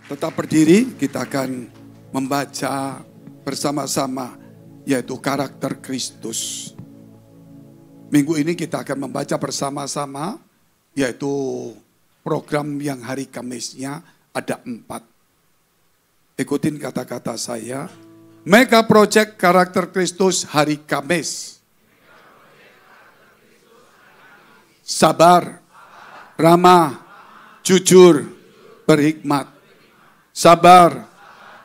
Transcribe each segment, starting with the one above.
Tetap berdiri, kita akan membaca bersama-sama yaitu karakter Kristus. Minggu ini kita akan membaca bersama-sama yaitu program yang hari Kamisnya ada 4. Ikutin kata-kata saya. Mega Project Karakter Kristus hari Kamis. Sabar, ramah, jujur, berhikmat. Sabar,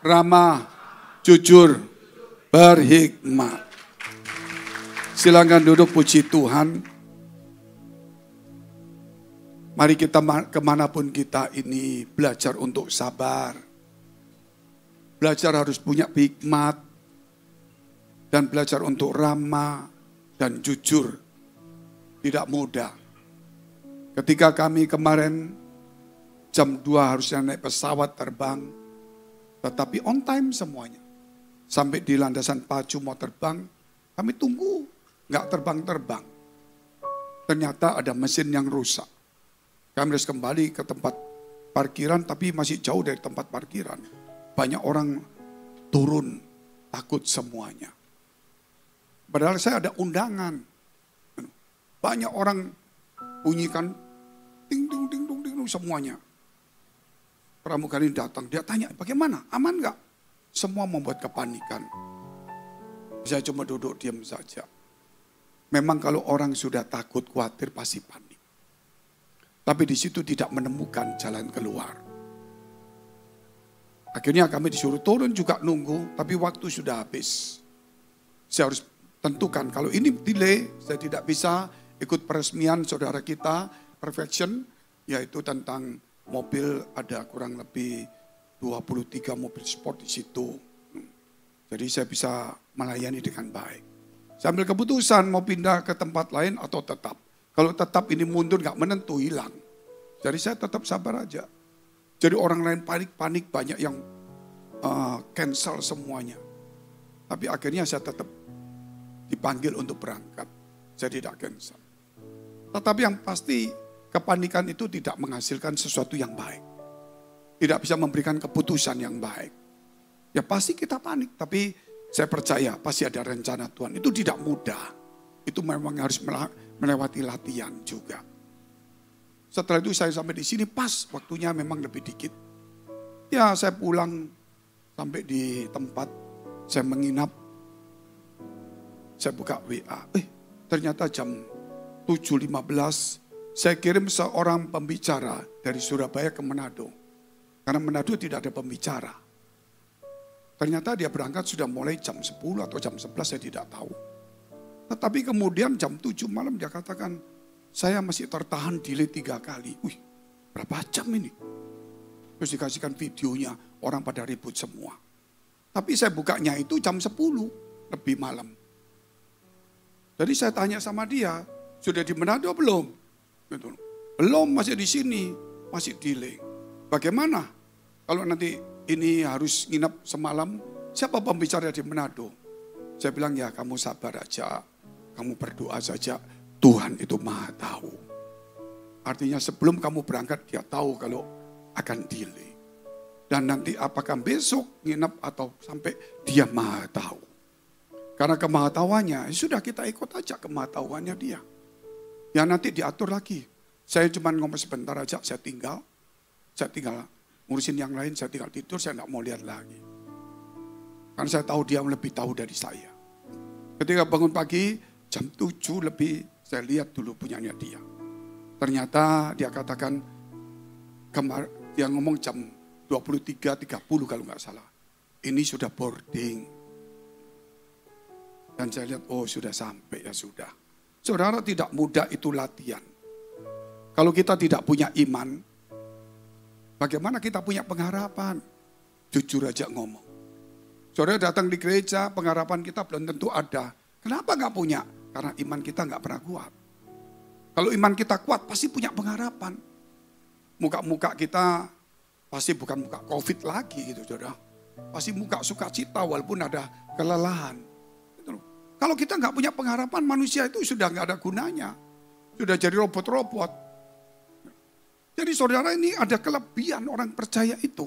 ramah, jujur, berhikmat. Silakan duduk, puji Tuhan. Mari kita kemanapun kita ini belajar untuk sabar. Belajar harus punya hikmat. Dan belajar untuk ramah dan jujur. Tidak mudah. Ketika kami kemarin jam 2 harusnya naik pesawat terbang. Tetapi on time semuanya. Sampai di landasan Pacu mau terbang. Kami tunggu. Nggak terbang-terbang. Ternyata ada mesin yang rusak. Kami harus kembali ke tempat parkiran. Tapi masih jauh dari tempat parkiran. Banyak orang turun. Takut semuanya. Padahal saya ada undangan. Banyak orang bunyikan. Ting, ting, ting, ting, ting, semuanya. Pramugari datang, dia tanya, bagaimana? Aman gak? Semua membuat kepanikan. Saya cuma duduk diam saja. Memang kalau orang sudah takut, khawatir, pasti panik. Tapi di situ tidak menemukan jalan keluar. Akhirnya kami disuruh turun juga nunggu, tapi waktu sudah habis. Saya harus tentukan, kalau ini delay, saya tidak bisa ikut peresmian saudara kita, Perfection, yaitu tentang mobil ada kurang lebih 23 mobil sport di situ. Jadi saya bisa melayani dengan baik. Saya ambil keputusan mau pindah ke tempat lain atau tetap. Kalau tetap ini mundur gak menentu, hilang. Jadi saya tetap sabar aja. Jadi orang lain panik-panik, banyak yang cancel semuanya. Tapi akhirnya saya tetap dipanggil untuk berangkat. Saya tidak cancel. Tetapi yang pasti kepanikan itu tidak menghasilkan sesuatu yang baik. Tidak bisa memberikan keputusan yang baik. Ya pasti kita panik, tapi saya percaya pasti ada rencana Tuhan. Itu tidak mudah. Itu memang harus melewati latihan juga. Setelah itu saya sampai di sini pas waktunya memang lebih dikit. Ya saya pulang sampai di tempat saya menginap. Saya buka WA. Ternyata jam 7.15 saya kirim seorang pembicara dari Surabaya ke Manado. Karena Manado tidak ada pembicara. Ternyata dia berangkat sudah mulai jam 10 atau jam 11 saya tidak tahu. Tetapi kemudian jam 7 malam dia katakan, saya masih tertahan delay 3 kali. Wih, berapa jam ini? Terus dikasihkan videonya, orang pada ribut semua. Tapi saya bukanya itu jam 10 lebih malam. Jadi saya tanya sama dia, sudah di Manado belum? Belum, masih di sini, masih delay. Bagaimana kalau nanti ini harus nginap semalam? Siapa pembicara di Manado? Saya bilang ya kamu sabar aja, kamu berdoa saja. Tuhan itu maha tahu. Artinya sebelum kamu berangkat dia tahu kalau akan delay. Dan nanti apakah besok nginap atau sampai dia maha tahu. Karena kemahatauannya, sudah kita ikut aja kemahatauannya dia. Ya nanti diatur lagi. Saya cuma ngomong sebentar aja, saya tinggal ngurusin yang lain, saya tinggal tidur, saya nggak mau lihat lagi. Karena saya tahu dia lebih tahu dari saya. Ketika bangun pagi, jam 7 lebih, saya lihat dulu punyanya dia. Ternyata dia katakan, dia ngomong jam 23.30 kalau nggak salah. Ini sudah boarding. Dan saya lihat, oh sudah sampai, ya sudah. Saudara, tidak mudah itu latihan. Kalau kita tidak punya iman, bagaimana kita punya pengharapan? Jujur aja ngomong. Saudara datang di gereja, pengharapan kita belum tentu ada. Kenapa nggak punya? Karena iman kita nggak pernah kuat. Kalau iman kita kuat, pasti punya pengharapan. Muka-muka kita pasti bukan muka COVID lagi gitu, saudara. Pasti muka sukacita walaupun ada kelelahan. Kalau kita nggak punya pengharapan, manusia itu sudah nggak ada gunanya. Sudah jadi robot-robot. Jadi saudara, ini ada kelebihan orang percaya itu.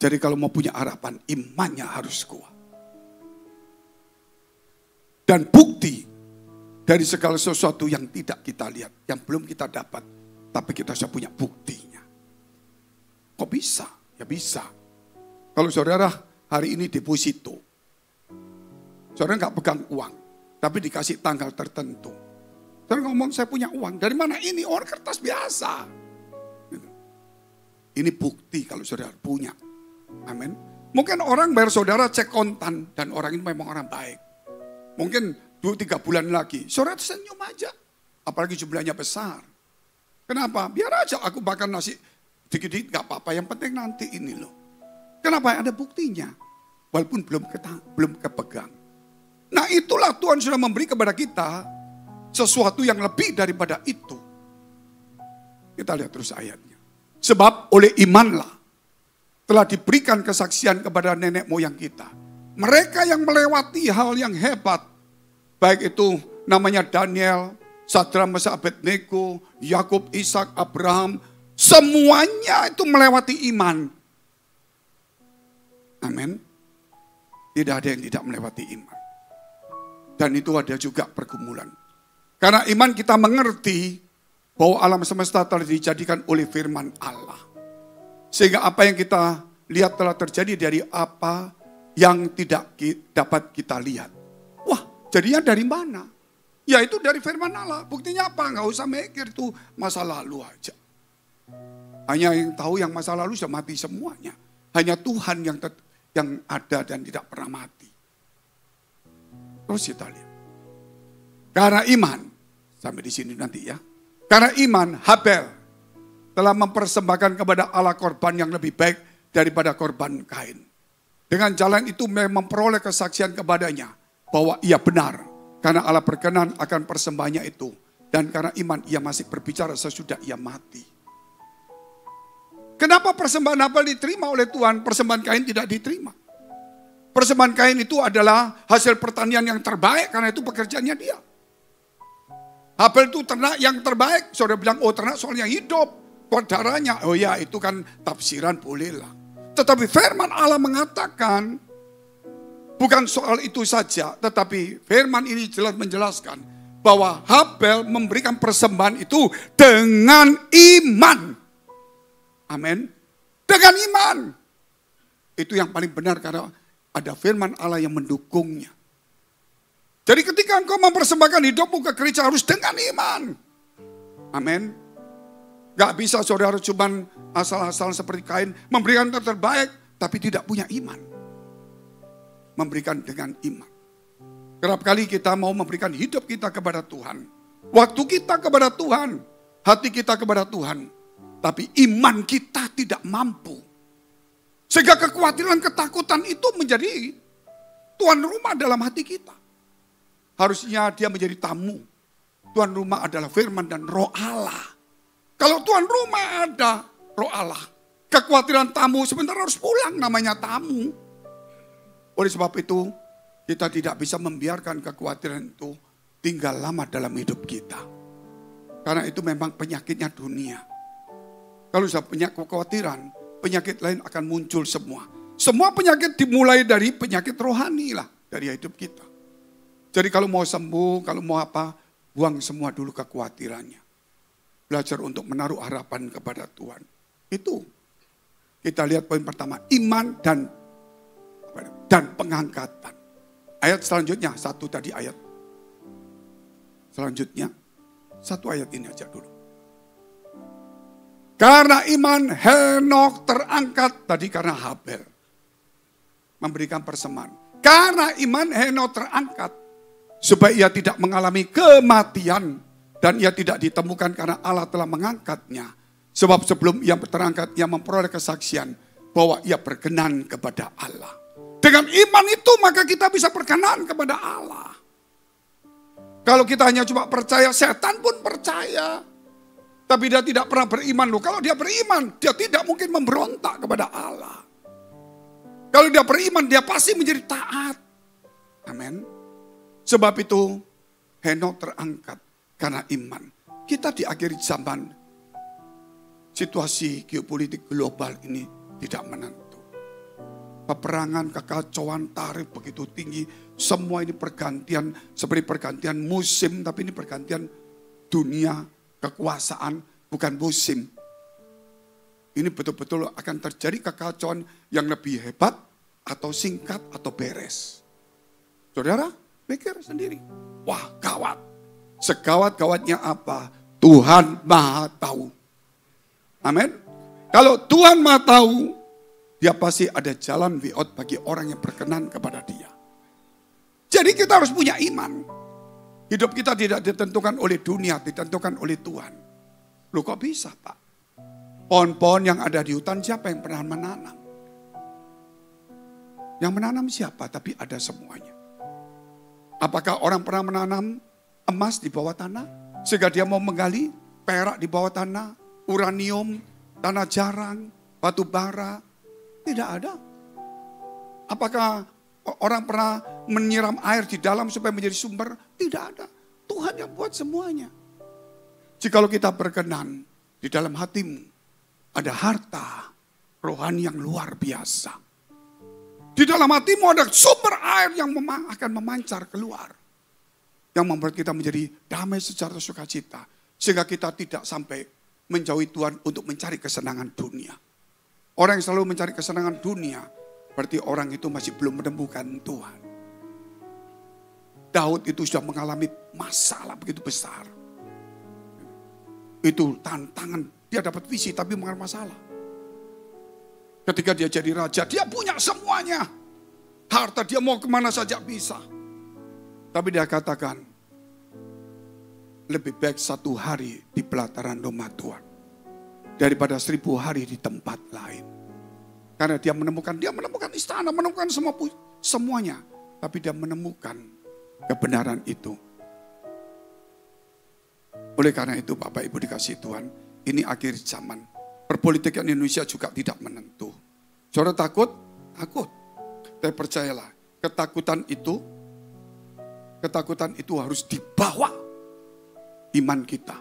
Jadi kalau mau punya harapan, imannya harus kuat. Dan bukti dari segala sesuatu yang tidak kita lihat, yang belum kita dapat, tapi kita sudah punya buktinya. Kok bisa? Ya bisa. Kalau saudara hari ini deposito, saudara nggak pegang uang, tapi dikasih tanggal tertentu. Saudara ngomong saya punya uang, dari mana ini? Orang kertas biasa. Ini bukti kalau saudara punya. Amin. Mungkin orang bayar saudara cek kontan, dan orang ini memang orang baik. Mungkin 2-3 bulan lagi, saudara senyum aja. Apalagi jumlahnya besar. Kenapa? Biar aja aku makan nasi dikit-dikit gak apa-apa. Yang penting nanti ini loh. Kenapa? Ada buktinya. Walaupun belum kepegang. Nah itulah Tuhan sudah memberi kepada kita sesuatu yang lebih daripada itu. Kita lihat terus ayatnya. Sebab oleh imanlah telah diberikan kesaksian kepada nenek moyang kita. Mereka yang melewati hal yang hebat, baik itu namanya Daniel, Sadrak, Mesak, Abednego, Yakub, Ishak, Abraham, semuanya itu melewati iman. Amin. Tidak ada yang tidak melewati iman. Dan itu ada juga pergumulan. Karena iman kita mengerti bahwa alam semesta telah dijadikan oleh firman Allah. Sehingga apa yang kita lihat telah terjadi dari apa yang tidak dapat kita lihat. Wah, jadinya dari mana? Ya itu dari firman Allah. Buktinya apa? Nggak usah mikir itu masa lalu aja. Hanya yang tahu yang masa lalu sudah mati semuanya. Hanya Tuhan yang ada dan tidak pernah mati. Terus kita lihat. Karena iman, sampai di sini nanti ya. Karena iman, Habel telah mempersembahkan kepada Allah korban yang lebih baik daripada korban Kain. Dengan jalan itu memang memperoleh kesaksian kepadanya bahwa ia benar. Karena Allah berkenan akan persembahannya itu. Dan karena iman ia masih berbicara sesudah ia mati. Kenapa persembahan Habel diterima oleh Tuhan, persembahan Kain tidak diterima? Persembahan Kain itu adalah hasil pertanian yang terbaik karena itu pekerjaannya dia. Habel itu ternak yang terbaik. Saudara bilang, oh ternak soalnya hidup. Kuat darahnya. Oh ya itu kan tafsiran bolehlah. Tetapi firman Allah mengatakan, bukan soal itu saja, tetapi firman ini jelas menjelaskan bahwa Habel memberikan persembahan itu dengan iman. Amin. Dengan iman. Itu yang paling benar karena ada firman Allah yang mendukungnya. Jadi ketika engkau mempersembahkan hidupmu ke gereja harus dengan iman. Amin. Gak bisa saudara cuman asal-asal seperti Kain memberikan yang terbaik tapi tidak punya iman. Memberikan dengan iman. Kerap kali kita mau memberikan hidup kita kepada Tuhan. Waktu kita kepada Tuhan. Hati kita kepada Tuhan. Tapi iman kita tidak mampu. Sehingga kekhawatiran, ketakutan itu menjadi tuan rumah dalam hati kita. Harusnya dia menjadi tamu. Tuan rumah adalah firman dan roh Allah. Kalau tuan rumah ada roh Allah. Kekhawatiran tamu sebentar harus pulang, namanya tamu. Oleh sebab itu kita tidak bisa membiarkan kekhawatiran itu tinggal lama dalam hidup kita. Karena itu memang penyakitnya dunia. Kalau sudah punya kekhawatiran, penyakit lain akan muncul semua. Semua penyakit dimulai dari penyakit rohani lah dari hidup kita. Jadi kalau mau sembuh, kalau mau apa, buang semua dulu kekhawatirannya. Belajar untuk menaruh harapan kepada Tuhan. Itu kita lihat poin pertama, iman dan pengangkatan. Ayat selanjutnya, satu tadi ayat. Selanjutnya, satu ayat ini aja dulu. Karena iman Henokh terangkat, tadi karena Habel memberikan persembahan. Karena iman Henokh terangkat, supaya ia tidak mengalami kematian. Dan ia tidak ditemukan karena Allah telah mengangkatnya. Sebab sebelum ia terangkat, ia memperoleh kesaksian bahwa ia berkenan kepada Allah. Dengan iman itu maka kita bisa berkenan kepada Allah. Kalau kita hanya cuma percaya, setan pun percaya. Tapi dia tidak pernah beriman loh. Kalau dia beriman, dia tidak mungkin memberontak kepada Allah. Kalau dia beriman, dia pasti menjadi taat. Amin. Sebab itu, Henokh terangkat. Karena iman, kita di akhir zaman, situasi geopolitik global ini tidak menentu. peperangan, kekacauan, tarif begitu tinggi. Semua ini pergantian, seperti pergantian musim, tapi ini pergantian dunia, kekuasaan, bukan musim. Ini betul-betul akan terjadi kekacauan yang lebih hebat, atau singkat, atau beres. Saudara, pikir sendiri. Wah, gawat. Segawat-gawatnya apa? Tuhan Maha Tahu. Amin. Kalau Tuhan Maha Tahu, dia pasti ada jalan way out bagi orang yang berkenan kepada dia. Jadi kita harus punya iman. Hidup kita tidak ditentukan oleh dunia, ditentukan oleh Tuhan. Loh kok bisa Pak? Pohon-pohon yang ada di hutan siapa yang pernah menanam? Yang menanam siapa? Tapi ada semuanya. Apakah orang pernah menanam emas di bawah tanah? Sehingga dia mau menggali perak di bawah tanah, uranium, tanah jarang, batu bara. Tidak ada. Apakah orang pernah menyiram air di dalam supaya menjadi sumber? Tidak ada. Tuhan yang buat semuanya. Jikalau kita berkenan di dalam hatimu ada harta rohani yang luar biasa. Di dalam hatimu ada sumber air yang akan memancar keluar. Yang membuat kita menjadi damai secara sukacita. Sehingga kita tidak sampai menjauhi Tuhan untuk mencari kesenangan dunia. Orang yang selalu mencari kesenangan dunia, berarti orang itu masih belum menemukan Tuhan. Daud itu sudah mengalami masalah begitu besar. Itu tantangan, dia dapat visi tapi mengalami masalah. Ketika dia jadi raja, dia punya semuanya. Harta dia mau kemana saja bisa. Tapi dia katakan, lebih baik 1 hari di pelataran rumah Tuhan daripada 1000 hari di tempat lain. Karena dia menemukan istana, menemukan semuanya. Tapi dia menemukan kebenaran itu. Oleh karena itu Bapak Ibu dikasih Tuhan, ini akhir zaman. Perpolitikan Indonesia juga tidak menentu. Saudara takut? Takut. Tapi percayalah, ketakutan itu harus dibawa iman kita.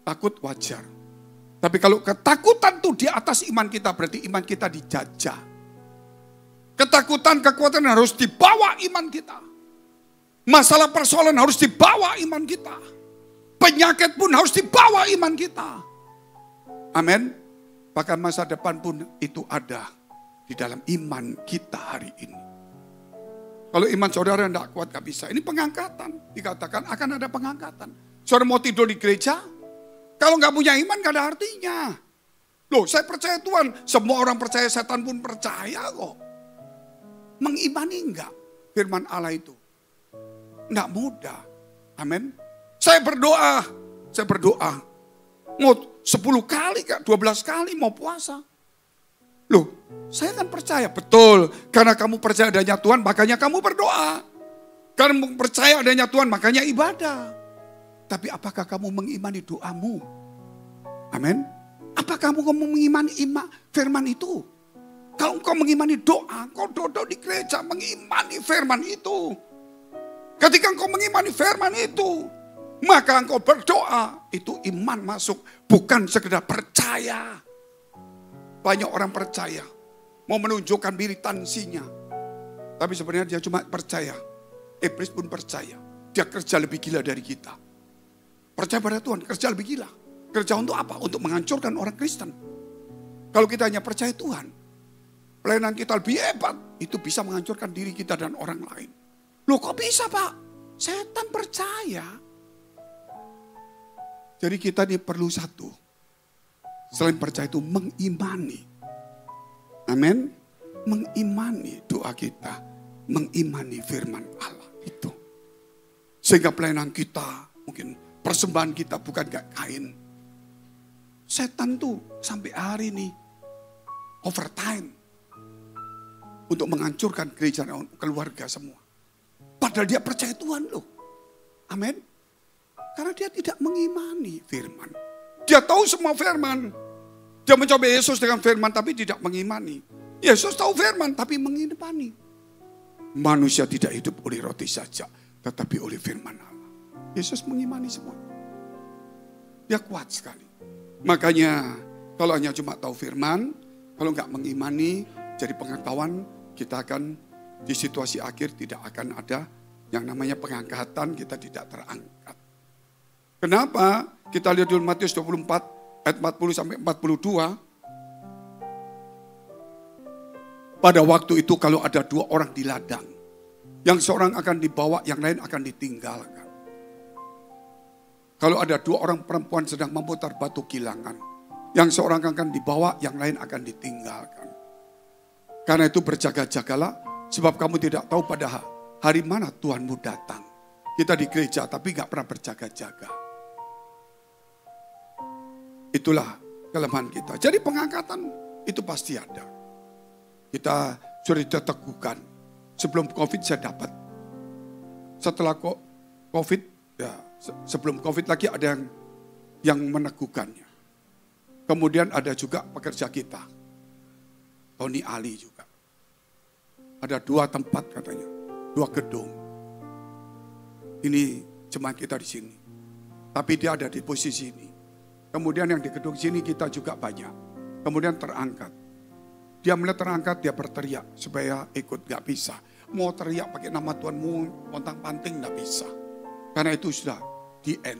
Takut wajar. Tapi kalau ketakutan itu di atas iman kita, berarti iman kita dijajah. Ketakutan, kekuatan harus dibawa iman kita. Masalah persoalan harus dibawa iman kita. Penyakit pun harus dibawa iman kita. Amin. Bahkan masa depan pun itu ada di dalam iman kita hari ini. Kalau iman saudara tidak kuat, gak bisa. Ini pengangkatan. Dikatakan akan ada pengangkatan. Saudara mau tidur di gereja, kalau nggak punya iman gak ada artinya. Loh, saya percaya Tuhan. Semua orang percaya, setan pun percaya kok. Mengimani enggak firman Allah itu? Enggak mudah. Amin. Saya berdoa. Mau 10 kali, 12 kali mau puasa. Loh, saya kan percaya. Betul. Karena kamu percaya adanya Tuhan, makanya kamu berdoa. Karena kamu percaya adanya Tuhan, makanya ibadah. Tapi apakah kamu mengimani doamu? Amin. Apakah kamu mengimani firman itu? Kalau engkau mengimani doa, engkau duduk di gereja mengimani firman itu. Ketika engkau mengimani firman itu, maka engkau berdoa. Itu iman masuk, bukan sekedar percaya. Banyak orang percaya, mau menunjukkan militansinya. Tapi sebenarnya dia cuma percaya. Iblis pun percaya. Dia kerja lebih gila dari kita. Percaya pada Tuhan, kerja lebih gila. Kerja untuk apa? Untuk menghancurkan orang Kristen. Kalau kita hanya percaya Tuhan, pelayanan kita lebih hebat, itu bisa menghancurkan diri kita dan orang lain. Loh kok bisa Pak? Setan percaya. Jadi kita ini perlu satu. Selain percaya itu mengimani. Amin. Mengimani doa kita. Mengimani firman Allah itu. Sehingga pelayanan kita mungkin persembahan kita bukan gak kain. Setan tuh sampai hari ini overtime untuk menghancurkan gereja dan keluarga semua. Padahal dia percaya Tuhan loh. Amin. Karena dia tidak mengimani firman. Dia tahu semua firman. Dia mencoba Yesus dengan firman tapi tidak mengimani. Yesus tahu firman tapi mengimani. Manusia tidak hidup oleh roti saja, tetapi oleh firman Allah. Yesus mengimani semua. Dia kuat sekali. Makanya kalau hanya cuma tahu firman, kalau nggak mengimani, Jadi pengetahuan kita akan di situasi akhir tidak akan ada yang namanya pengangkatan, kita tidak terangkat. Kenapa? Kita lihat dulu Matius 24 ayat 40 sampai 42. Pada waktu itu kalau ada 2 orang di ladang, yang seorang akan dibawa, yang lain akan ditinggalkan. Kalau ada 2 orang perempuan sedang memutar batu kilangan, yang seorang akan dibawa, yang lain akan ditinggalkan. Karena itu berjaga-jagalah, sebab kamu tidak tahu pada hari mana Tuhanmu datang. Kita di gereja tapi gak pernah berjaga-jaga. Itulah kelemahan kita. Jadi pengangkatan itu pasti ada. Kita sudah diteguhkan. Sebelum COVID saya dapat. Setelah COVID, ya sebelum COVID lagi ada yang meneguhkannya. Kemudian ada juga pekerja kita. Tony Ali juga. Ada 2 tempat katanya. 2 gedung. Ini jemaat kita di sini. Tapi dia ada di posisi ini. Kemudian yang di gedung sini kita juga banyak. Kemudian terangkat. Dia melihat terangkat, dia berteriak supaya ikut, gak bisa. Mau teriak pakai nama Tuhan, mau pontang-panting gak bisa. Karena itu sudah di end.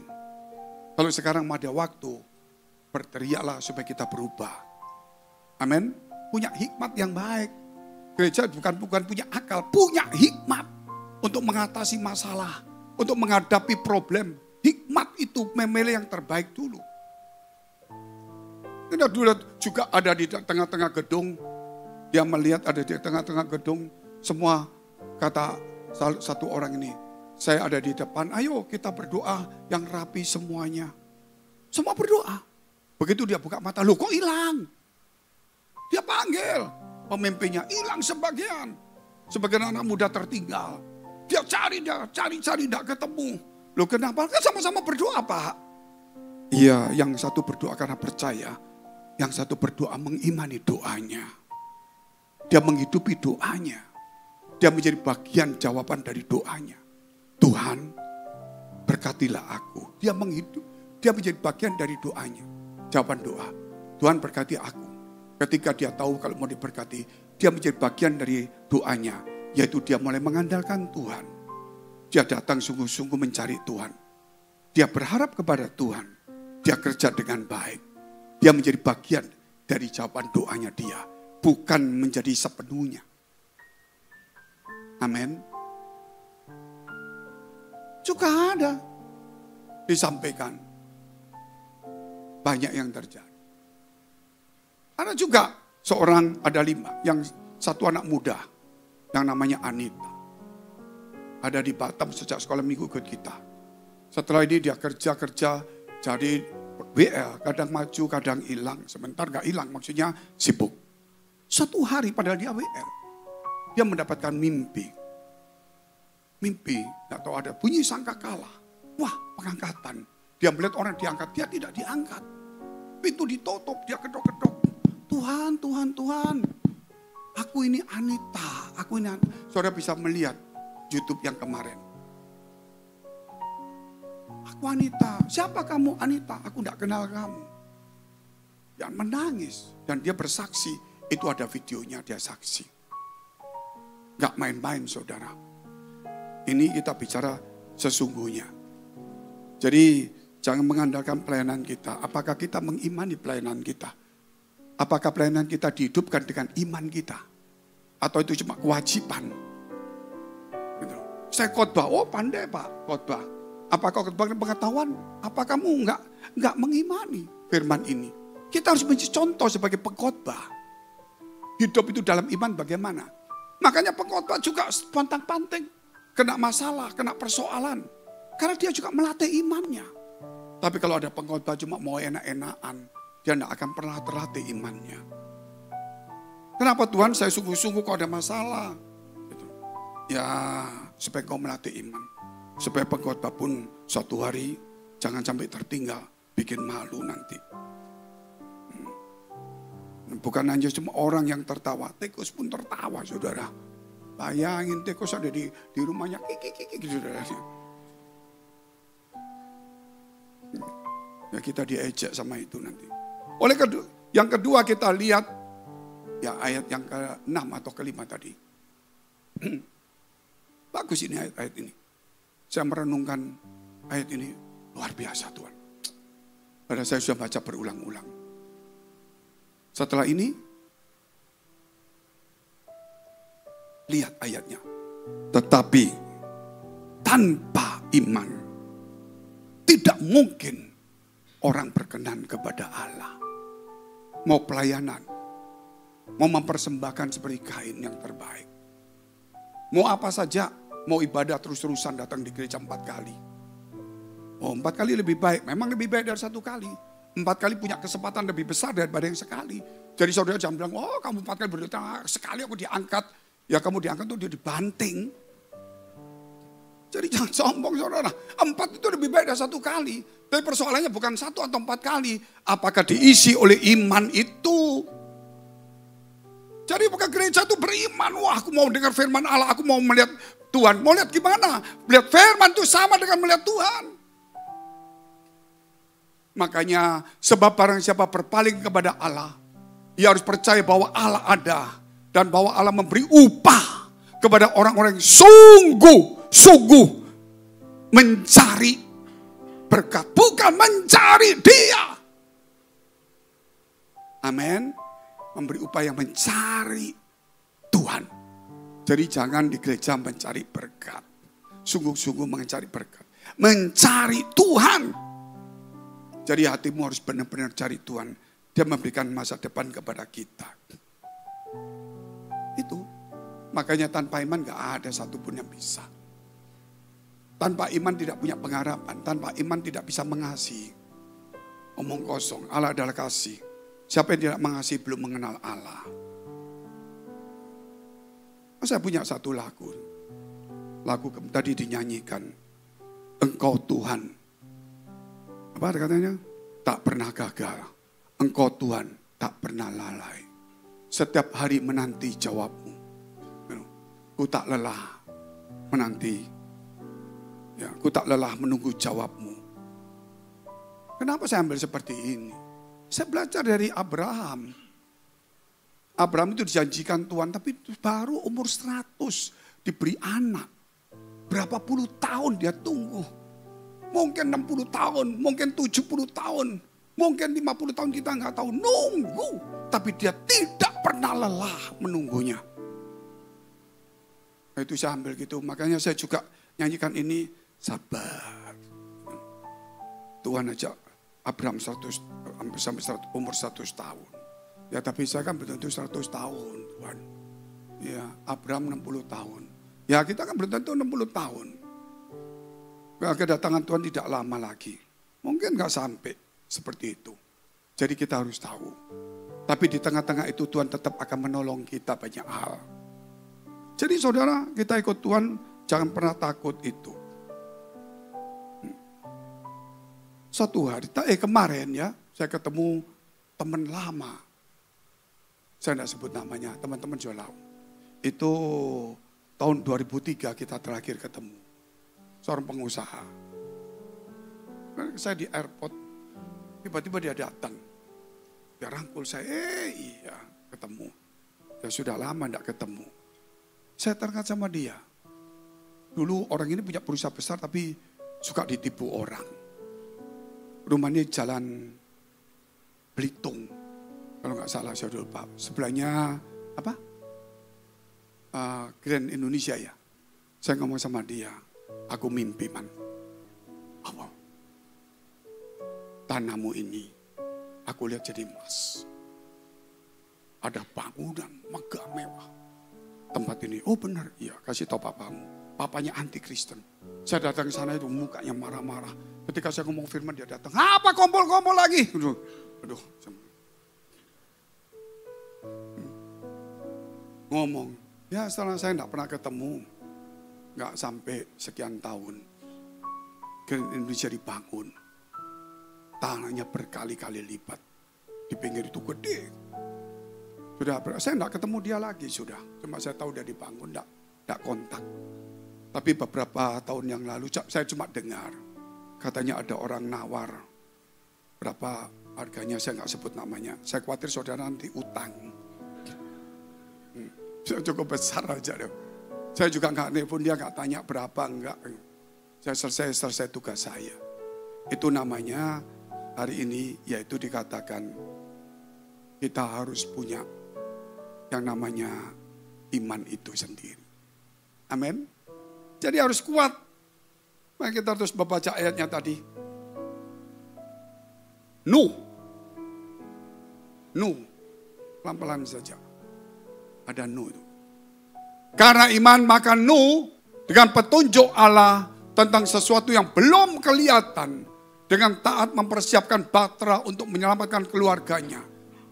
Kalau sekarang ada waktu, berteriaklah supaya kita berubah. Amin. Punya hikmat yang baik. Gereja bukan punya akal, punya hikmat untuk mengatasi masalah, untuk menghadapi problem. Hikmat itu memilih yang terbaik dulu. Kita dulu juga ada di tengah-tengah gedung. Dia melihat ada di tengah-tengah gedung. Semua kata satu orang ini, saya ada di depan, ayo kita berdoa yang rapi semuanya. Semua berdoa. Begitu dia buka mata, loh kok hilang? Dia panggil pemimpinnya, hilang sebagian. Sebagian anak muda tertinggal. Dia cari, tidak ketemu. Loh kenapa? Kan sama-sama berdoa Pak. Iya, yang satu berdoa karena percaya. Yang satu berdoa mengimani doanya. Dia menghidupi doanya. Dia menjadi bagian jawaban dari doanya. Tuhan, berkatilah aku. Dia menjadi bagian dari doanya. Jawaban doa. Tuhan berkati aku. Ketika dia tahu kalau mau diberkati, dia menjadi bagian dari doanya. Yaitu dia mulai mengandalkan Tuhan. Dia datang sungguh-sungguh mencari Tuhan. Dia berharap kepada Tuhan. Dia kerja dengan baik. Dia menjadi bagian dari jawaban doanya dia. Bukan menjadi sepenuhnya. Amin. Juga ada. Disampaikan. Banyak yang terjadi. Ada juga seorang, ada 5. Yang satu anak muda. Yang namanya Anita. Ada di Batam sejak sekolah minggu ikut kita. Setelah ini dia kerja jadi WL, kadang maju, kadang hilang. Sebentar gak hilang, maksudnya sibuk. Satu hari padahal dia WL. Dia mendapatkan mimpi. Mimpi, gak tahu ada bunyi sangkakala. Wah, pengangkatan. Dia melihat orang diangkat, dia tidak diangkat. Pintu ditutup, dia kedok-kedok. Tuhan. Aku ini Anita. Saudara bisa melihat YouTube yang kemarin. Aku Anita. Siapa kamu Anita? Aku tidak kenal kamu. Dia menangis. Dan dia bersaksi. Itu ada videonya, dia saksi. Gak main-main saudara. Ini kita bicara sesungguhnya. Jadi jangan mengandalkan pelayanan kita. Apakah kita mengimani pelayanan kita? Apakah pelayanan kita dihidupkan dengan iman kita? Atau itu cuma kewajiban? Gitu. Saya khotbah, oh pandai Pak khotbah. Apakah khotbah pengetahuan? Apa kamu enggak mengimani firman ini? Kita harus menjadi contoh sebagai pengkhotbah. Hidup itu dalam iman bagaimana? Makanya pengkhotbah juga pantang-panting. Kena masalah, kena persoalan. Karena dia juga melatih imannya. Tapi kalau ada pengkhotbah cuma mau enak-enakan, dia tidak akan pernah terlatih imannya. Kenapa Tuhan saya sungguh-sungguh kalau ada masalah? Gitu. Ya supaya kau melatih iman. Supaya pengkhotbah pun suatu hari jangan sampai tertinggal. Bikin malu nanti. Bukan hanya cuma orang yang tertawa. Tikus pun tertawa saudara. Bayangin tikus ada di rumahnya. Kiki saudara. Ya kita diejek sama itu nanti. Yang kedua kita lihat Ya ayat yang ke-6 atau ke-5 tadi. Bagus ini ayat ini. Saya merenungkan ayat ini, luar biasa Tuhan. Padahal saya sudah baca berulang-ulang. Setelah ini, lihat ayatnya. Tetapi tanpa iman, tidak mungkin orang berkenan kepada Allah. Mau pelayanan, mau mempersembahkan seperti Kain yang terbaik. Mau apa saja, mau ibadah terus-terusan datang di gereja 4 kali. Oh 4 kali lebih baik, memang lebih baik dari 1 kali. 4 kali punya kesempatan lebih besar daripada yang sekali. Jadi saudara jangan bilang, oh kamu 4 kali berdoa, sekali aku diangkat. Ya kamu diangkat tuh dia dibanting. Jadi jangan sombong saudara. 4 itu lebih baik dari 1 kali. Tapi persoalannya bukan 1 atau 4 kali. Apakah diisi oleh iman itu? Jadi bukan gereja itu beriman. Wah aku mau dengar firman Allah, aku mau melihat Tuhan. Mau lihat gimana? Melihat firman itu sama dengan melihat Tuhan. Makanya sebab barang siapa berpaling kepada Allah, ia harus percaya bahwa Allah ada. Dan bahwa Allah memberi upah kepada orang-orang yang sungguh mencari berkat. Bukan mencari dia. Amin. Memberi upah yang mencari Tuhan. Jadi jangan di gereja mencari berkat. Sungguh-sungguh mencari berkat. Mencari Tuhan. Jadi hatimu harus benar-benar cari Tuhan. Dia memberikan masa depan kepada kita. Itu. Makanya tanpa iman gak ada satupun yang bisa. Tanpa iman tidak punya pengharapan. Tanpa iman tidak bisa mengasihi. Omong kosong. Allah adalah kasih. Siapa yang tidak mengasihi belum mengenal Allah. Saya punya satu lagu. Lagu tadi dinyanyikan. Engkau Tuhan. Apa katanya? Tak pernah gagal. Engkau Tuhan tak pernah lalai. Setiap hari menanti jawabmu. Ku tak lelah menanti. Ya, ku tak lelah menunggu jawabmu. Kenapa saya ambil seperti ini? Saya belajar dari Abraham. Abraham itu dijanjikan Tuhan, tapi baru umur 100 diberi anak. Berapa puluh tahun dia tunggu. Mungkin 60 tahun, mungkin 70 tahun, mungkin 50 tahun kita nggak tahu. Nunggu, tapi dia tidak pernah lelah menunggunya. Nah, itu saya ambil gitu, makanya saya juga nyanyikan ini, sabar. Tuhan ajak Abraham 100, sampai umur 100 tahun. Ya tapi saya kan belum tentu 100 tahun Tuhan. Ya Abraham 60 tahun. Ya kita kan belum tentu 60 tahun. Kedatangan Tuhan tidak lama lagi. Mungkin gak sampai seperti itu. Jadi kita harus tahu. Tapi di tengah-tengah itu Tuhan tetap akan menolong kita banyak hal. Jadi saudara kita ikut Tuhan jangan pernah takut itu. Satu hari, kemarin ya saya ketemu teman lama. Saya tidak sebut namanya, teman-teman juga tahu. Itu tahun 2003 kita terakhir ketemu. Seorang pengusaha. Saya di airport, tiba-tiba dia datang. Dia rangkul saya, iya ketemu. Ya sudah lama tidak ketemu. Saya teringat sama dia. Dulu orang ini punya perusahaan besar tapi suka ditipu orang. Rumahnya jalan Belitung. Kalau nggak salah saya dulu Pak. Sebelahnya apa? Grand Indonesia ya. Saya ngomong sama dia. Aku mimpi man. Apa? Tanahmu ini aku lihat jadi emas. Ada bangunan megah mewah. Tempat ini, oh benar, iya kasih tahu papamu. Papanya anti Kristen. Saya datang ke sana itu mukanya marah-marah. Ketika saya ngomong firman dia datang. Apa kumpul-kumpul lagi? Aduh. Ngomong. Ya setelah saya tidak pernah ketemu. Nggak sampai sekian tahun. Grand Indonesia dibangun. Tanahnya berkali-kali lipat. Di pinggir itu gede. Sudah, saya enggak ketemu dia lagi sudah. Cuma saya tahu dia dibangun, enggak kontak. Tapi beberapa tahun yang lalu saya cuma dengar. Katanya ada orang nawar. Berapa harganya saya enggak sebut namanya. Saya khawatir saudara nanti utang. Cukup besar aja deh. Saya juga nggak nelfon dia, nggak tanya berapa, enggak. Saya selesai tugas saya. Itu namanya hari ini, yaitu dikatakan kita harus punya yang namanya iman itu sendiri. Amin. Jadi harus kuat. Mari kita terus membaca ayatnya tadi. Nuh. Pelan-pelan saja. Ada Nuh itu. Karena iman maka Nuh dengan petunjuk Allah tentang sesuatu yang belum kelihatan, dengan taat mempersiapkan bahtera untuk menyelamatkan keluarganya.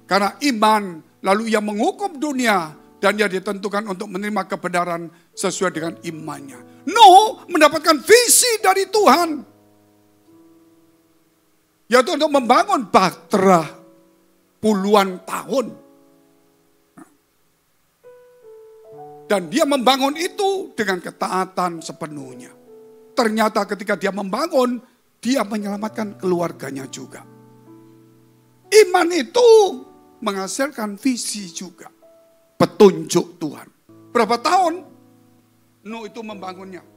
Karena iman lalu ia menghukum dunia dan ia ditentukan untuk menerima kebenaran sesuai dengan imannya. Nuh mendapatkan visi dari Tuhan, yaitu untuk membangun bahtera puluhan tahun. Dan dia membangun itu dengan ketaatan sepenuhnya. Ternyata ketika dia membangun, dia menyelamatkan keluarganya juga. Iman itu menghasilkan visi juga. Petunjuk Tuhan. Berapa tahun Nuh itu membangunnya?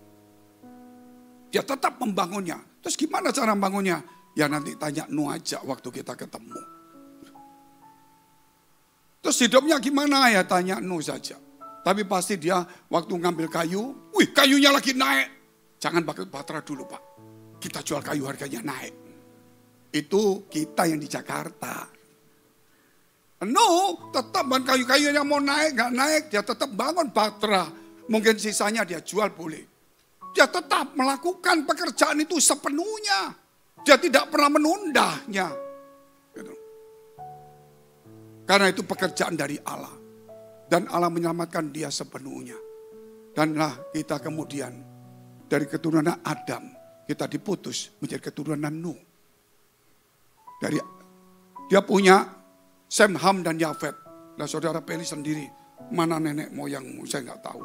Dia tetap membangunnya. Terus gimana cara membangunnya? Ya nanti tanya Nuh aja waktu kita ketemu. Terus hidupnya gimana ya, tanya Nuh saja. Tapi pasti dia waktu ngambil kayu, kayunya lagi naik. Jangan pakai bahtera dulu Pak. Kita jual kayu harganya naik. Itu kita yang di Jakarta. Nuh tetap bangun kayu-kayu yang mau naik, gak naik. Dia tetap bangun bahtera. Mungkin sisanya dia jual boleh. Dia tetap melakukan pekerjaan itu sepenuhnya. Dia tidak pernah menundanya. Gitu. Karena itu pekerjaan dari Allah. Dan Allah menyelamatkan dia sepenuhnya. Danlah kita kemudian dari keturunan Adam, kita diputus menjadi keturunan Nuh. Dia punya Sem, Ham, dan Yafet. Nah saudara pilih sendiri, mana nenek moyangmu, saya nggak tahu.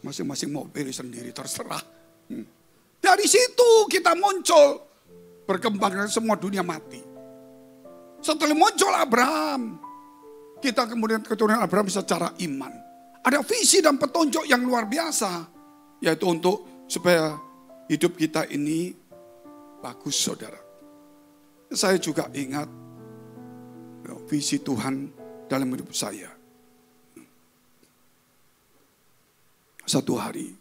Masing-masing mau pilih sendiri, terserah. Dari situ kita muncul, berkembang, semua dunia mati. Setelah muncul Abraham, kita kemudian keturunan Abraham secara iman. Ada visi dan petunjuk yang luar biasa. Yaitu untuk supaya hidup kita ini bagus saudara. Saya juga ingat visi Tuhan dalam hidup saya. Satu hari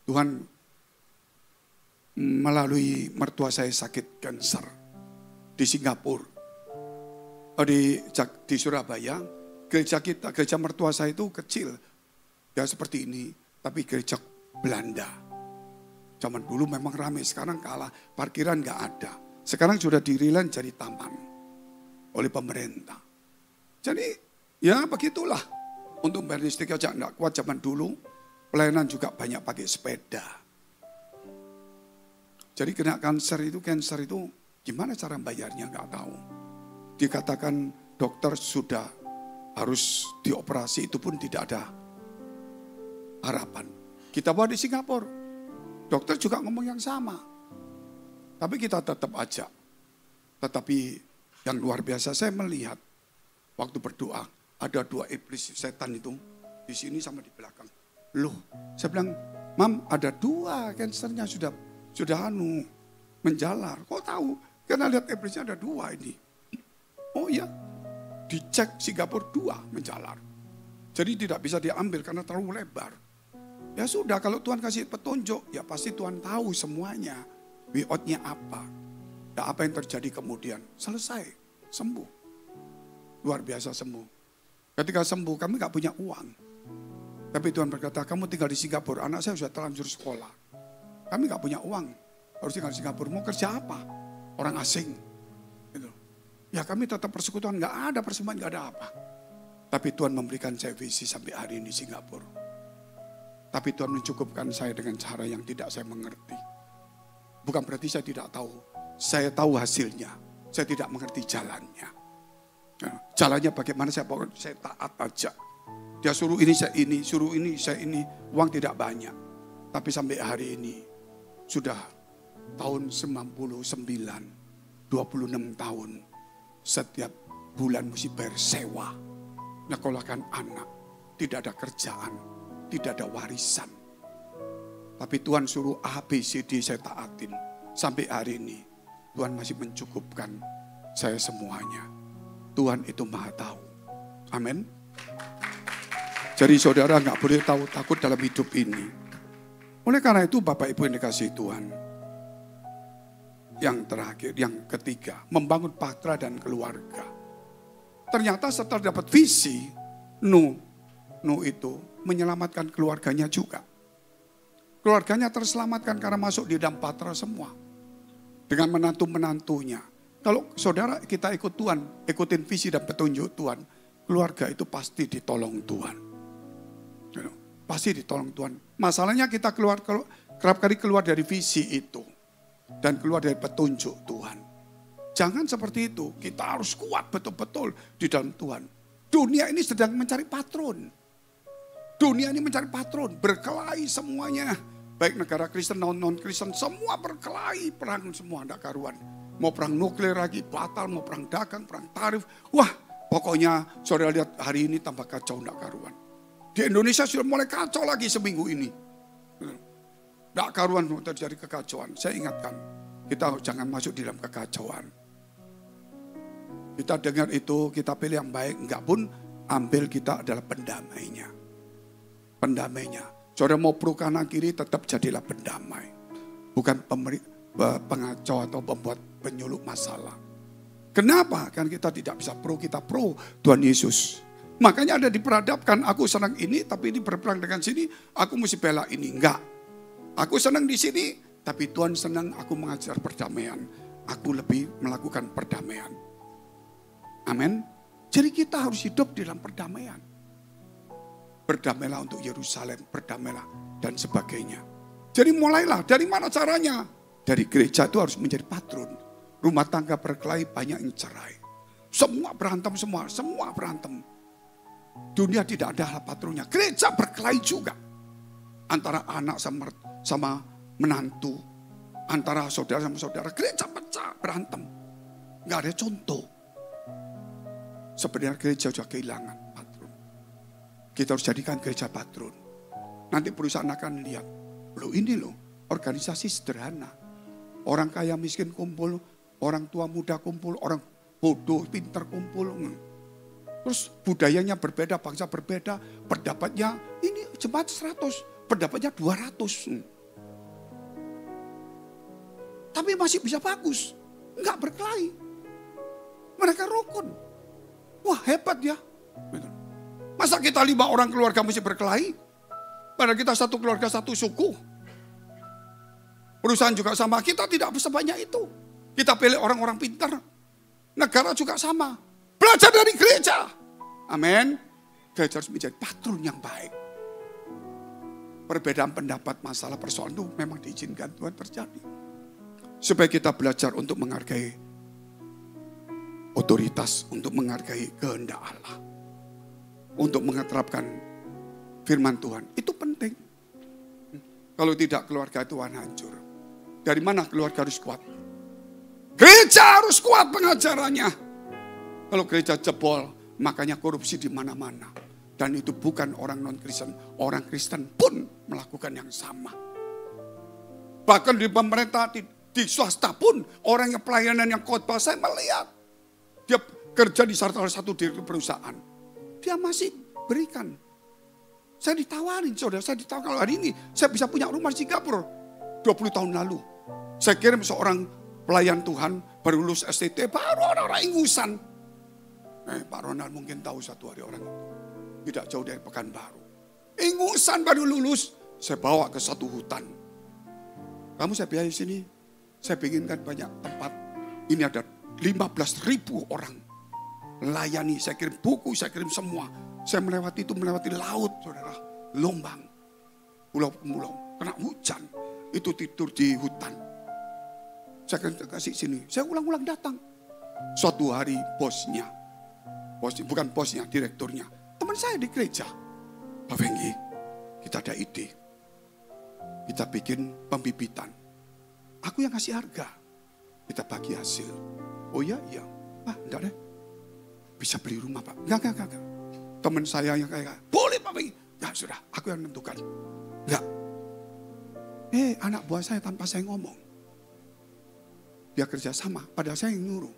Tuhan melalui mertua saya sakit kanker di Singapura. Di Surabaya, gereja mertua saya itu kecil. Ya seperti ini, tapi gereja Belanda. Zaman dulu memang ramai, sekarang kalah. Parkiran gak ada. Sekarang sudah dirilan jadi taman oleh pemerintah. Jadi ya begitulah. Untuk bayar listrik aja gak kuat zaman dulu. Pelayanan juga banyak pakai sepeda. Jadi kena kanker itu gimana cara bayarnya gak tahu. Dikatakan dokter sudah harus dioperasi, itu pun tidak ada harapan. Kita bawa di Singapura, dokter juga ngomong yang sama. Tapi kita tetap aja. Tetapi yang luar biasa saya melihat waktu berdoa, ada dua iblis setan itu di sini sama di belakang. Loh, saya bilang, Mam, ada dua kansernya sudah menjalar. Kok tahu? Karena lihat iblisnya ada dua ini. Oh iya, dicek Singapura 2 menjalar. Jadi tidak bisa diambil karena terlalu lebar. Ya sudah, kalau Tuhan kasih petunjuk, ya pasti Tuhan tahu semuanya. Way out-nya apa. Ya apa yang terjadi kemudian. Selesai, sembuh. Luar biasa sembuh. Ketika sembuh, kami gak punya uang. Tapi Tuhan berkata, kamu tinggal di Singapura, anak saya sudah terlanjur sekolah. Kami gak punya uang, harus tinggal di Singapura. Mau kerja apa? Orang asing. Ya kami tetap persekutuan, gak ada persembahan, gak ada apa. Tapi Tuhan memberikan saya visi sampai hari ini di Singapura. Tapi Tuhan mencukupkan saya dengan cara yang tidak saya mengerti. Bukan berarti saya tidak tahu. Saya tahu hasilnya. Saya tidak mengerti jalannya. Nah, jalannya bagaimana saya taat aja. Dia suruh ini, saya ini. Suruh ini, saya ini. Uang tidak banyak. Tapi sampai hari ini sudah tahun 99, 26 tahun. Setiap bulan mesti bayar sewa. nyekolahkan anak. Tidak ada kerjaan, tidak ada warisan. Tapi Tuhan suruh A, B, C, D saya taatin. Sampai hari ini Tuhan masih mencukupkan saya semuanya. Tuhan itu maha tahu. Amin. Jadi saudara nggak boleh takut dalam hidup ini. Oleh karena itu Bapak Ibu yang dikasihi Tuhan. Yang terakhir, yang ketiga, membangun patra dan keluarga. Ternyata setelah dapat visi, Nuh itu menyelamatkan keluarganya juga. Keluarganya terselamatkan karena masuk di dalam patra semua. Dengan menantu-menantunya. Kalau saudara kita ikut Tuhan, ikutin visi dan petunjuk Tuhan, keluarga itu pasti ditolong Tuhan. Pasti ditolong Tuhan. Masalahnya kita kerap kali keluar dari visi itu. Dan keluar dari petunjuk Tuhan. Jangan seperti itu. Kita harus kuat betul-betul di dalam Tuhan. Dunia ini sedang mencari patron. Dunia ini mencari patron. Berkelahi semuanya. Baik negara Kristen, non-Kristen. Semua berkelahi. Perang semua. Tidak karuan. Mau perang nuklir lagi. Batal. Mau perang dagang. Perang tarif. Wah. Pokoknya saudara lihat hari ini tambah kacau. Tidak karuan. Di Indonesia sudah mulai kacau lagi seminggu ini. Tidak karuan terjadi kekacauan. Saya ingatkan, kita jangan masuk di dalam kekacauan. Kita dengar itu, kita pilih yang baik. Enggak pun, ambil kita adalah pendamainya. Pendamainya. Saudara mau pro kanan kiri, tetap jadilah pendamai. Bukan pengacau atau pembuat penyuluh masalah. Kenapa? Kan kita tidak bisa pro, kita pro Tuhan Yesus. Makanya ada diperadabkan, aku senang ini, tapi ini berperang dengan sini, aku mesti bela ini. Enggak. Aku senang di sini, tapi Tuhan senang aku mengajar perdamaian. Aku lebih melakukan perdamaian. Amin. Jadi kita harus hidup di dalam perdamaian. Berdamailah untuk Yerusalem, berdamailah dan sebagainya. Jadi mulailah, dari mana caranya? Dari gereja itu harus menjadi patron. Rumah tangga berkelahi banyak yang cerai. Semua berantem semua berantem. Dunia tidak ada patronnya. Gereja berkelahi juga. Antara anak sama menantu, antara saudara sama saudara, gereja pecah, berantem. Nggak ada contoh. Sebenarnya gereja sudah kehilangan patron. Kita harus jadikan gereja patron. Nanti perusahaan akan lihat, loh ini loh, organisasi sederhana. Orang kaya miskin kumpul, orang tua muda kumpul, orang bodoh pintar kumpul. Terus budayanya berbeda, bangsa berbeda, pendapatnya ini jemaat 100, pendapatnya 200. Tapi masih bisa bagus. Enggak berkelahi. Mereka rukun. Wah hebat ya. Masa kita 5 orang keluarga mesti berkelahi? Padahal kita satu keluarga, satu suku. Perusahaan juga sama. Kita tidak sebanyak itu. Kita pilih orang-orang pintar. Negara juga sama. Belajar dari gereja. Amin. Gereja harus menjadi patron yang baik. Perbedaan pendapat, masalah, persoalan itu memang diizinkan Tuhan terjadi. Supaya kita belajar untuk menghargai otoritas, untuk menghargai kehendak Allah. Untuk mengeterapkan firman Tuhan. Itu penting. Kalau tidak keluarga itu akan hancur. Dari mana keluarga harus kuat? Gereja harus kuat pengajarannya. Kalau gereja jebol, makanya korupsi di mana-mana. Dan itu bukan orang non-Kristen. Orang Kristen pun melakukan yang sama. Bahkan di pemerintah, di swasta pun orang yang pelayanan yang khotbah, saya melihat dia kerja di salah satu direktur perusahaan, dia masih berikan. Saya ditawarin, saudara, saya ditawarin kalau hari ini saya bisa punya rumah di Singapura 20 tahun lalu. Saya kirim seorang pelayan Tuhan baru lulus STT, baru orang-orang ingusan. Pak Ronald mungkin tahu satu hari orang itu tidak jauh dari Pekanbaru. Ingusan baru lulus, saya bawa ke satu hutan. Kamu saya biayai sini. Saya bikinkan banyak tempat. Ini ada 15.000 orang. Layani, saya kirim buku, saya kirim semua. Saya melewati itu, melewati laut, saudara. Lombang. Pulau-pulau. Kena hujan. Itu tidur di hutan. Saya kasih sini. Saya ulang-ulang datang. Suatu hari bosnya. Bukan bosnya, direkturnya. Teman saya di gereja. Pak Fenggi, kita ada ide. Kita bikin pembibitan. Aku yang kasih harga. Kita bagi hasil. Oh iya, iya. Ah, enggak deh. Bisa beli rumah, Pak. Enggak. teman saya yang kayak, boleh Pak Begi. Ya sudah, aku yang menentukan. Enggak. Anak buah saya tanpa saya ngomong. Dia kerja sama, padahal saya yang nyuruh.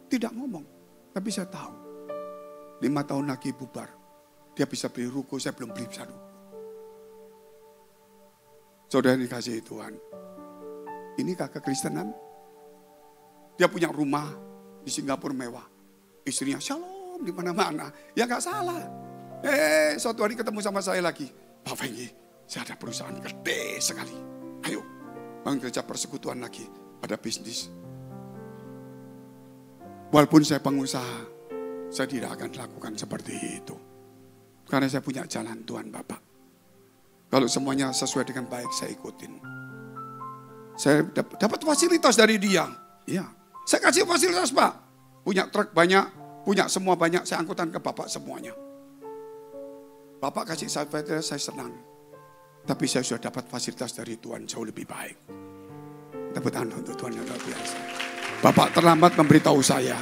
Tidak ngomong, tapi saya tahu. 5 tahun lagi bubar. Dia bisa beli ruko, saya belum beli bisa ruko. Saudara dikasihi Tuhan. Inikah kekristenan? Dia punya rumah di Singapura mewah. Istrinya shalom di mana-mana. Ya nggak salah. Suatu hari ketemu sama saya lagi. Pak Fengi, saya ada perusahaan gede sekali. Ayo, bangun kerja persekutuan lagi. Ada bisnis. Walaupun saya pengusaha, saya tidak akan lakukan seperti itu. Karena saya punya jalan Tuhan Bapak. Kalau semuanya sesuai dengan baik, saya ikutin. Saya dapat fasilitas dari dia. Ya, saya kasih fasilitas Pak. Punya truk banyak, punya semua banyak, saya angkutan ke Bapak semuanya. Bapak kasih saya fasilitas, saya senang. Tapi saya sudah dapat fasilitas dari Tuhan jauh lebih baik. Tepuk tangan untuk Tuhan yang luar biasa. Bapak terlambat memberitahu saya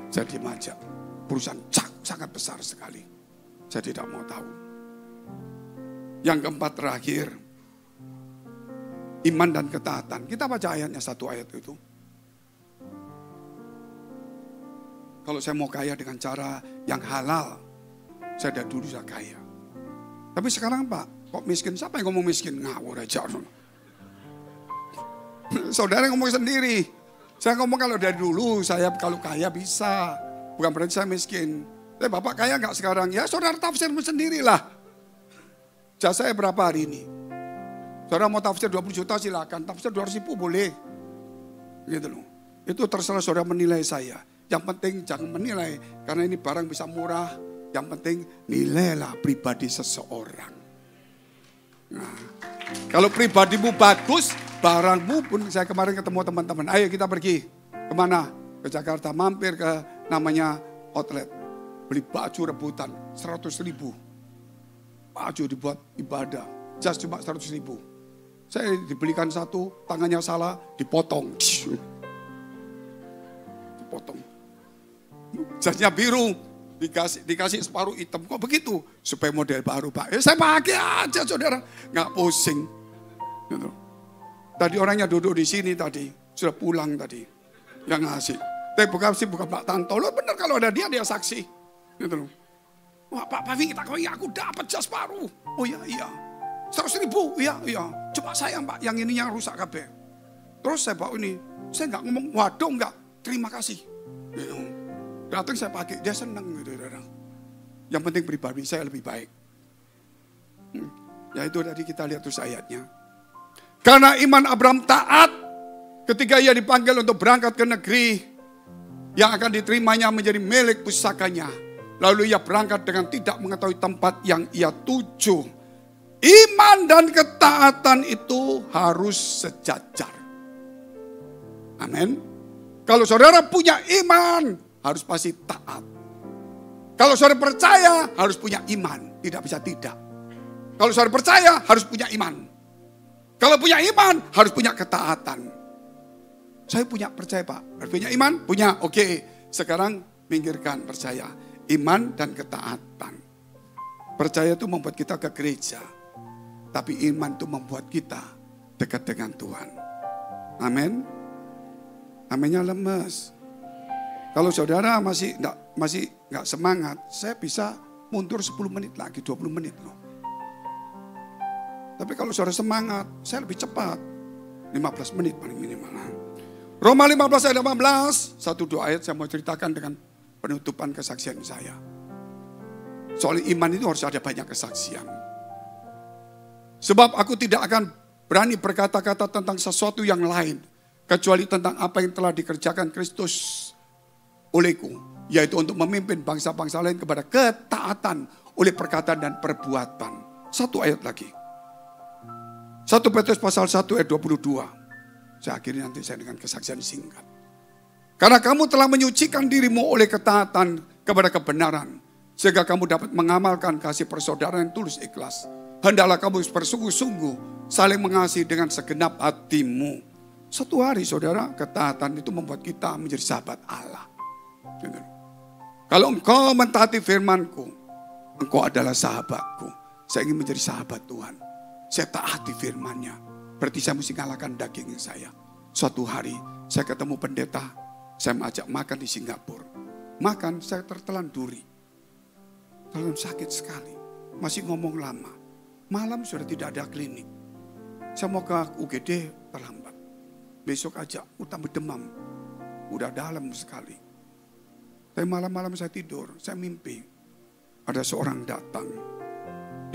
diam aja. Perusahaan sangat besar sekali. Saya tidak mau tahu. Yang keempat terakhir, iman dan ketaatan. Kita baca ayatnya, 1 ayat itu. Kalau saya mau kaya dengan cara yang halal, saya dari dulu sudah kaya. Tapi sekarang Pak, kok miskin? Siapa yang ngomong miskin? Ngawur aja. Saudara ngomong sendiri. Saya ngomong kalau dari dulu, saya kalau kaya bisa. Bukan berarti saya miskin. Tapi Bapak kaya nggak sekarang? Ya saudara tafsir sendirilah. Jasa saya berapa hari ini? Saudara mau tafsir 20 juta silakan. Tafsir 200 ribu boleh. Gitu loh. Itu terserah saudara menilai saya. Yang penting jangan menilai. Karena ini barang bisa murah. Yang penting nilailah pribadi seseorang. Nah, kalau pribadimu bagus, barangmu pun. Saya kemarin ketemu teman-teman. Ayo kita pergi. Kemana? Ke Jakarta. Mampir ke namanya outlet. Beli baju rebutan 100 ribu. Baju dibuat ibadah. Jas cuma 100 ribu. Saya dibelikan satu, tangannya salah, dipotong. Dipotong. Jasnya biru, dikasih separuh hitam. Kok begitu? Supaya model baru Pak. Saya pakai aja saudara. Nggak pusing. Gitu. Tadi orangnya duduk di sini tadi. Sudah pulang tadi. Yang ngasih. Tapi bukan Pak Tanto. Loh benar kalau ada dia saksi. Gitu loh. Wah Pak Pavi, aku dapat jas baru. Oh iya. 100 ribu, iya. Cuma sayang Pak, yang ini yang rusak kabeh. Terus saya bawa ini. Saya nggak ngomong, waduh nggak. Terima kasih. Gitu. Datang saya pakai, dia senang gitu. Yang penting pribadi saya lebih baik. Ya itu tadi kita lihat tuh ayatnya. Karena iman Abraham taat ketika ia dipanggil untuk berangkat ke negeri yang akan diterimanya menjadi milik pusakanya. Lalu ia berangkat dengan tidak mengetahui tempat yang ia tuju. Iman dan ketaatan itu harus sejajar. Amin. Kalau saudara punya iman, harus pasti taat. Kalau saudara percaya, harus punya iman. Tidak bisa tidak. Kalau saudara percaya, harus punya iman. Kalau punya iman, harus punya ketaatan. Saya punya percaya Pak. Harus punya iman? Punya. Oke. Sekarang minggirkan percaya. Iman dan ketaatan. Percaya itu membuat kita ke gereja. Tapi iman itu membuat kita dekat dengan Tuhan. Amin. Aminnya lemes. Kalau saudara masih nggak semangat, saya bisa mundur 10 menit lagi, 20 menit loh. Tapi kalau saudara semangat, saya lebih cepat. 15 menit paling minimal. Roma 15 ayat 18, 1-2 ayat saya mau ceritakan dengan penutupan kesaksian saya. Soal iman itu harus ada banyak kesaksian. Sebab aku tidak akan berani berkata-kata tentang sesuatu yang lain. Kecuali tentang apa yang telah dikerjakan Kristus olehku. Yaitu untuk memimpin bangsa-bangsa lain kepada ketaatan oleh perkataan dan perbuatan. 1 ayat lagi. 1 Petrus pasal 1 ayat 22. Saya akhiri nanti saya dengan kesaksian singkat. Karena kamu telah menyucikan dirimu oleh ketaatan kepada kebenaran. Sehingga kamu dapat mengamalkan kasih persaudaraan yang tulus ikhlas. Hendaklah kamu bersungguh-sungguh saling mengasihi dengan segenap hatimu. Suatu hari saudara, ketaatan itu membuat kita menjadi sahabat Allah. Kalau engkau mentaati firmanku, Engkau adalah sahabatku. Saya ingin menjadi sahabat Tuhan. Saya taati firman-Nya. Berarti saya mesti ngalahkan daging saya. Suatu hari saya ketemu pendeta. Saya mengajak makan di Singapura. Makan, saya tertelan duri. Terlalu sakit sekali. Masih ngomong lama. Malam sudah tidak ada klinik. Saya mau ke UGD terlambat. Besok aja, tambah demam. Udah dalam sekali. Tapi malam-malam saya tidur, saya mimpi. Ada seorang datang.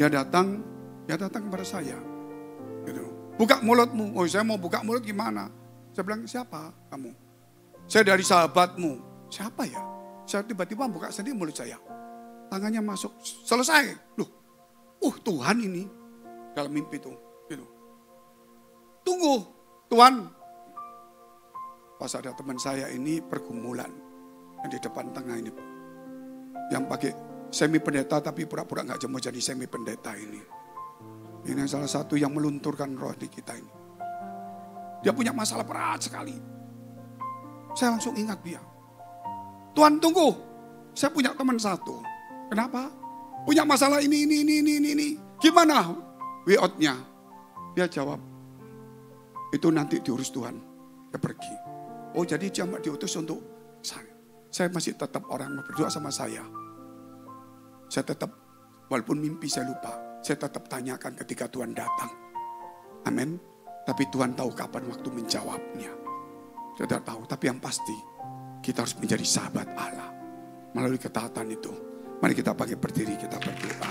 Dia datang kepada saya. Gitu. Buka mulutmu. Oh, saya mau buka mulut gimana? Saya bilang, siapa kamu? Saya dari sahabatmu. Siapa ya? Saya tiba-tiba buka sendiri mulut saya. Tangannya masuk. Selesai. Loh, Tuhan ini. Dalam mimpi itu. Gitu. Tunggu, Tuhan. Pas ada teman saya ini pergumulan. Yang di depan tengah ini. Yang pakai semi pendeta tapi pura-pura gak mau jadi semi pendeta ini. Ini salah satu yang melunturkan roh di kita ini. Dia punya masalah berat sekali. Saya langsung ingat dia. Tuhan tunggu, saya punya teman satu. Kenapa? Punya masalah ini. Gimana way-out-nya? Dia jawab, itu nanti diurus Tuhan. Dia pergi. Oh jadi cuma diutus untuk saya. Saya masih tetap orang yang berdoa sama saya. Saya tetap, walaupun mimpi saya lupa, saya tetap tanyakan ketika Tuhan datang. Amin. Tapi Tuhan tahu kapan waktu menjawabnya. Saya tidak tahu, tapi yang pasti kita harus menjadi sahabat Allah. Melalui ketaatan itu. Mari kita pakai berdiri, kita berdoa.